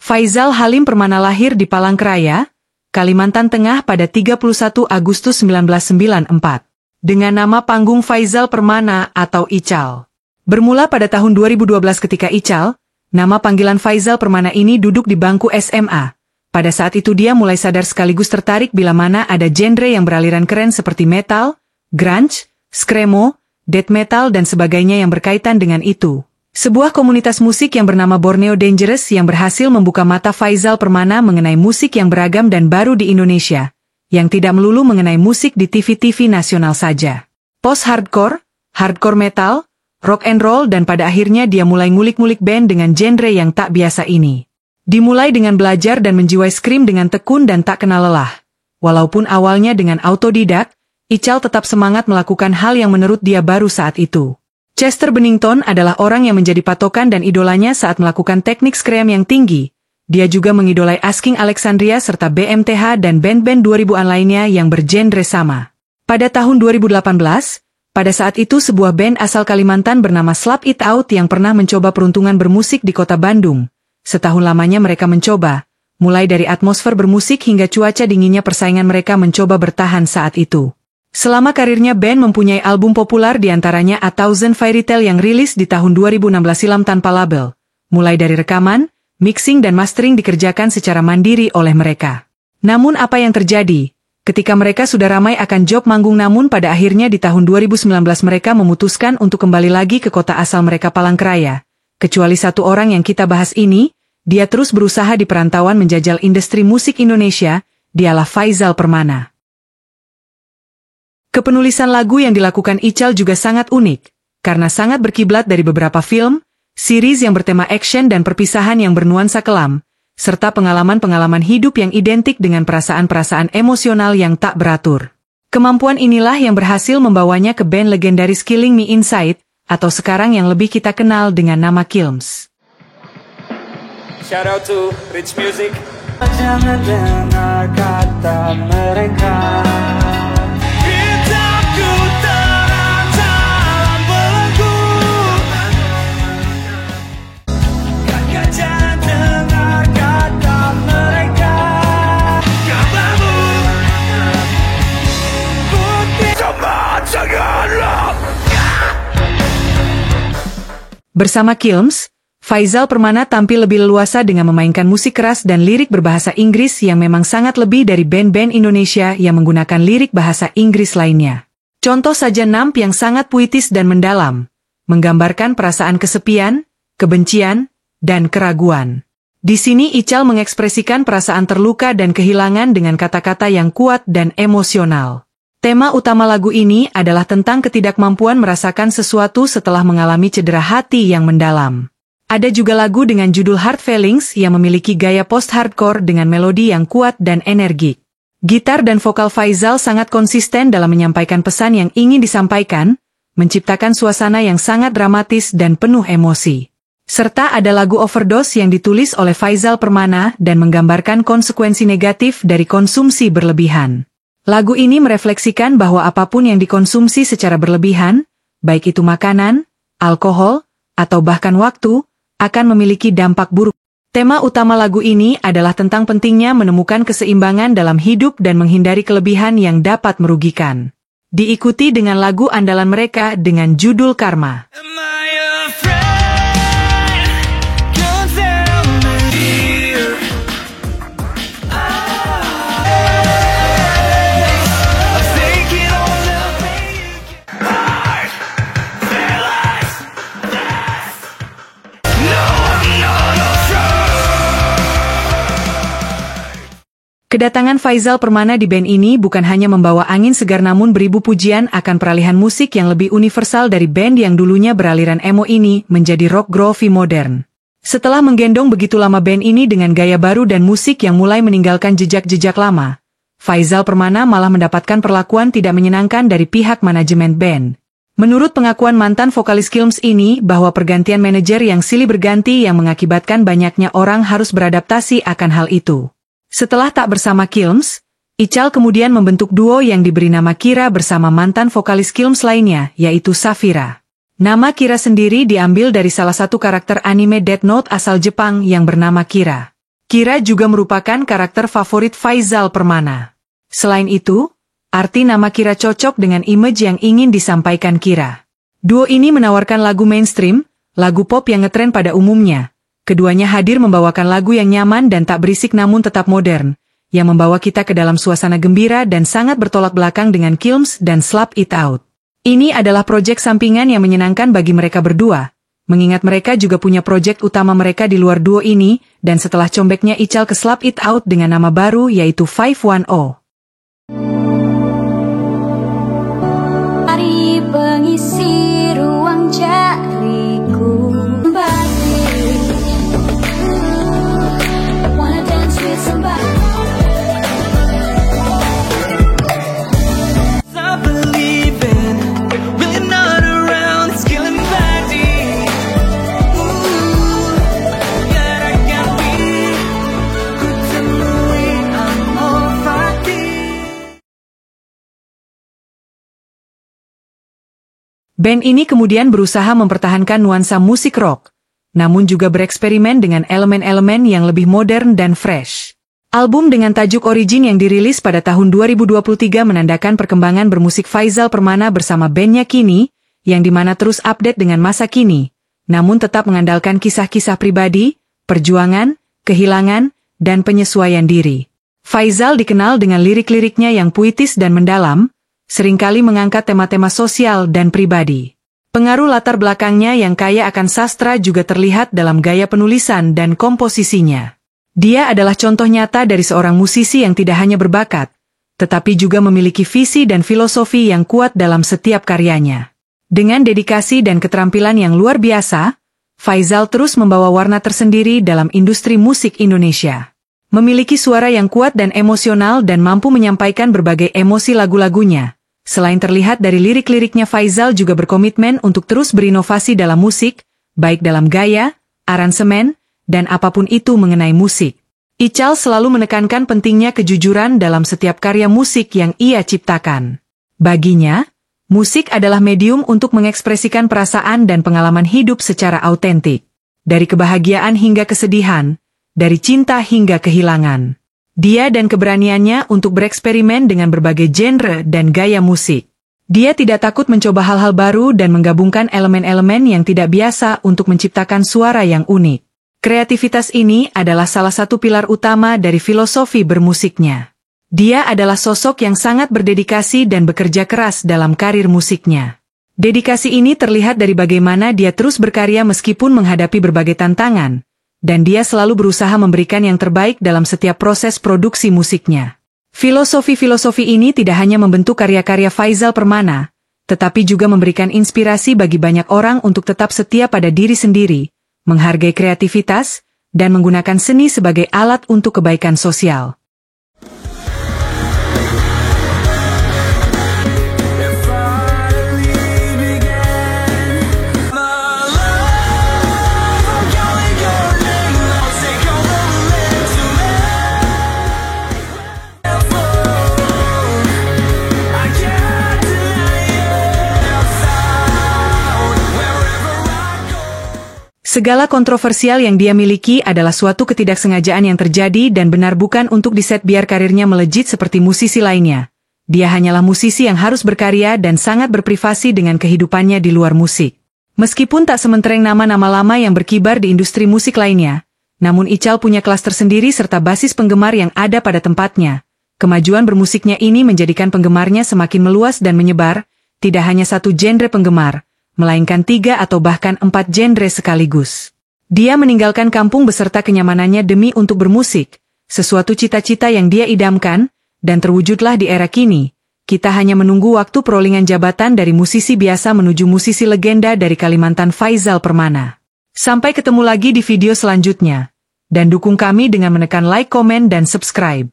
Faizal Halim Permana lahir di Palangkaraya, Kalimantan Tengah pada 31 Agustus 1994. Dengan nama panggung Faizal Permana atau Ical. Bermula pada tahun 2012 ketika Ical, nama panggilan Faizal Permana ini duduk di bangku SMA. Pada saat itu dia mulai sadar sekaligus tertarik bila mana ada genre yang beraliran keren seperti metal, grunge, screamo, death metal dan sebagainya yang berkaitan dengan itu. Sebuah komunitas musik yang bernama Borneo Dangerous yang berhasil membuka mata Faizal Permana mengenai musik yang beragam dan baru di Indonesia, yang tidak melulu mengenai musik di TV-TV nasional saja. Post-hardcore, hardcore metal, rock and roll dan pada akhirnya dia mulai ngulik-ngulik band dengan genre yang tak biasa ini. Dimulai dengan belajar dan menjiwai scream dengan tekun dan tak kenal lelah. Walaupun awalnya dengan autodidak, Ical tetap semangat melakukan hal yang menurut dia baru saat itu. Chester Bennington adalah orang yang menjadi patokan dan idolanya saat melakukan teknik scream yang tinggi. Dia juga mengidolai Asking Alexandria serta BMTH dan band-band 2000-an lainnya yang bergenre sama. Pada tahun 2018, pada saat itu sebuah band asal Kalimantan bernama Slap It Out yang pernah mencoba peruntungan bermusik di kota Bandung. Setahun lamanya mereka mencoba, mulai dari atmosfer bermusik hingga cuaca dinginnya persaingan mereka mencoba bertahan saat itu. Selama karirnya band mempunyai album populer diantaranya A Thousand Fairy Tale yang rilis di tahun 2016 silam tanpa label. Mulai dari rekaman, mixing dan mastering dikerjakan secara mandiri oleh mereka. Namun apa yang terjadi? Ketika mereka sudah ramai akan job manggung namun pada akhirnya di tahun 2019 mereka memutuskan untuk kembali lagi ke kota asal mereka Palangkaraya. Kecuali satu orang yang kita bahas ini, dia terus berusaha di perantauan menjajal industri musik Indonesia, dialah Faizal Permana. Kepenulisan lagu yang dilakukan Ical juga sangat unik, karena sangat berkiblat dari beberapa film, series yang bertema action dan perpisahan yang bernuansa kelam, serta pengalaman-pengalaman hidup yang identik dengan perasaan-perasaan emosional yang tak beratur. Kemampuan inilah yang berhasil membawanya ke band legendaris Killing Me Inside, atau sekarang yang lebih kita kenal dengan nama Kilms. Shout out to Rich Music. Jangan dengar kata mereka. Bersama Kilms, Faizal Permana tampil lebih leluasa dengan memainkan musik keras dan lirik berbahasa Inggris yang memang sangat lebih dari band-band Indonesia yang menggunakan lirik bahasa Inggris lainnya. Contoh saja Numb yang sangat puitis dan mendalam, menggambarkan perasaan kesepian, kebencian, dan keraguan. Di sini Ical mengekspresikan perasaan terluka dan kehilangan dengan kata-kata yang kuat dan emosional. Tema utama lagu ini adalah tentang ketidakmampuan merasakan sesuatu setelah mengalami cedera hati yang mendalam. Ada juga lagu dengan judul Hard Feelings yang memiliki gaya post-hardcore dengan melodi yang kuat dan energik. Gitar dan vokal Faizal sangat konsisten dalam menyampaikan pesan yang ingin disampaikan, menciptakan suasana yang sangat dramatis dan penuh emosi. Serta ada lagu Overdose yang ditulis oleh Faizal Permana dan menggambarkan konsekuensi negatif dari konsumsi berlebihan. Lagu ini merefleksikan bahwa apapun yang dikonsumsi secara berlebihan, baik itu makanan, alkohol, atau bahkan waktu, akan memiliki dampak buruk. Tema utama lagu ini adalah tentang pentingnya menemukan keseimbangan dalam hidup dan menghindari kelebihan yang dapat merugikan. Diikuti dengan lagu andalan mereka dengan judul Karma. Kedatangan Faizal Permana di band ini bukan hanya membawa angin segar namun beribu pujian akan peralihan musik yang lebih universal dari band yang dulunya beraliran emo ini menjadi rock groovy modern. Setelah menggendong begitu lama band ini dengan gaya baru dan musik yang mulai meninggalkan jejak-jejak lama, Faizal Permana malah mendapatkan perlakuan tidak menyenangkan dari pihak manajemen band. Menurut pengakuan mantan vokalis Kilms ini bahwa pergantian manajer yang silih berganti yang mengakibatkan banyaknya orang harus beradaptasi akan hal itu. Setelah tak bersama Kilms, Ical kemudian membentuk duo yang diberi nama Kira bersama mantan vokalis Kilms lainnya, yaitu Safira. Nama Kira sendiri diambil dari salah satu karakter anime Death Note asal Jepang yang bernama Kira. Kira juga merupakan karakter favorit Faizal Permana. Selain itu, arti nama Kira cocok dengan image yang ingin disampaikan Kira. Duo ini menawarkan lagu mainstream, lagu pop yang ngetren pada umumnya. Keduanya hadir membawakan lagu yang nyaman dan tak berisik namun tetap modern, yang membawa kita ke dalam suasana gembira dan sangat bertolak belakang dengan Kilms dan Slap It Out. Ini adalah proyek sampingan yang menyenangkan bagi mereka berdua, mengingat mereka juga punya proyek utama mereka di luar duo ini, dan setelah comebacknya Ical ke Slap It Out dengan nama baru yaitu 510. Mari pengisi ruang jariku kembali. Wanna dance with somebody. Band ini kemudian berusaha mempertahankan nuansa musik rock, namun juga bereksperimen dengan elemen-elemen yang lebih modern dan fresh. Album dengan tajuk Origin yang dirilis pada tahun 2023 menandakan perkembangan bermusik Faizal Permana bersama bandnya kini, yang dimana terus update dengan masa kini, namun tetap mengandalkan kisah-kisah pribadi, perjuangan, kehilangan, dan penyesuaian diri. Faizal dikenal dengan lirik-liriknya yang puitis dan mendalam, seringkali mengangkat tema-tema sosial dan pribadi. Pengaruh latar belakangnya yang kaya akan sastra juga terlihat dalam gaya penulisan dan komposisinya. Dia adalah contoh nyata dari seorang musisi yang tidak hanya berbakat, tetapi juga memiliki visi dan filosofi yang kuat dalam setiap karyanya. Dengan dedikasi dan keterampilan yang luar biasa, Faizal terus membawa warna tersendiri dalam industri musik Indonesia. Memiliki suara yang kuat dan emosional dan mampu menyampaikan berbagai emosi lagu-lagunya. Selain terlihat dari lirik-liriknya, Faizal juga berkomitmen untuk terus berinovasi dalam musik, baik dalam gaya, aransemen, dan apapun itu mengenai musik. Ical selalu menekankan pentingnya kejujuran dalam setiap karya musik yang ia ciptakan. Baginya, musik adalah medium untuk mengekspresikan perasaan dan pengalaman hidup secara autentik. Dari kebahagiaan hingga kesedihan, dari cinta hingga kehilangan. Dia dan keberaniannya untuk bereksperimen dengan berbagai genre dan gaya musik. Dia tidak takut mencoba hal-hal baru dan menggabungkan elemen-elemen yang tidak biasa untuk menciptakan suara yang unik. Kreativitas ini adalah salah satu pilar utama dari filosofi bermusiknya. Dia adalah sosok yang sangat berdedikasi dan bekerja keras dalam karir musiknya. Dedikasi ini terlihat dari bagaimana dia terus berkarya meskipun menghadapi berbagai tantangan, dan dia selalu berusaha memberikan yang terbaik dalam setiap proses produksi musiknya. Filosofi-filosofi ini tidak hanya membentuk karya-karya Faizal Permana, tetapi juga memberikan inspirasi bagi banyak orang untuk tetap setia pada diri sendiri, menghargai kreativitas, dan menggunakan seni sebagai alat untuk kebaikan sosial. Segala kontroversial yang dia miliki adalah suatu ketidaksengajaan yang terjadi dan benar bukan untuk diset biar karirnya melejit seperti musisi lainnya. Dia hanyalah musisi yang harus berkarya dan sangat berprivasi dengan kehidupannya di luar musik. Meskipun tak sementereng nama-nama lama yang berkibar di industri musik lainnya, namun Ical punya kelas tersendiri serta basis penggemar yang ada pada tempatnya. Kemajuan bermusiknya ini menjadikan penggemarnya semakin meluas dan menyebar, tidak hanya satu genre penggemar, melainkan 3 atau bahkan 4 genre sekaligus. Dia meninggalkan kampung beserta kenyamanannya demi untuk bermusik, sesuatu cita-cita yang dia idamkan, dan terwujudlah di era kini. Kita hanya menunggu waktu perolehan jabatan dari musisi biasa menuju musisi legenda dari Kalimantan Faizal Permana. Sampai ketemu lagi di video selanjutnya. Dan dukung kami dengan menekan like, komen, dan subscribe.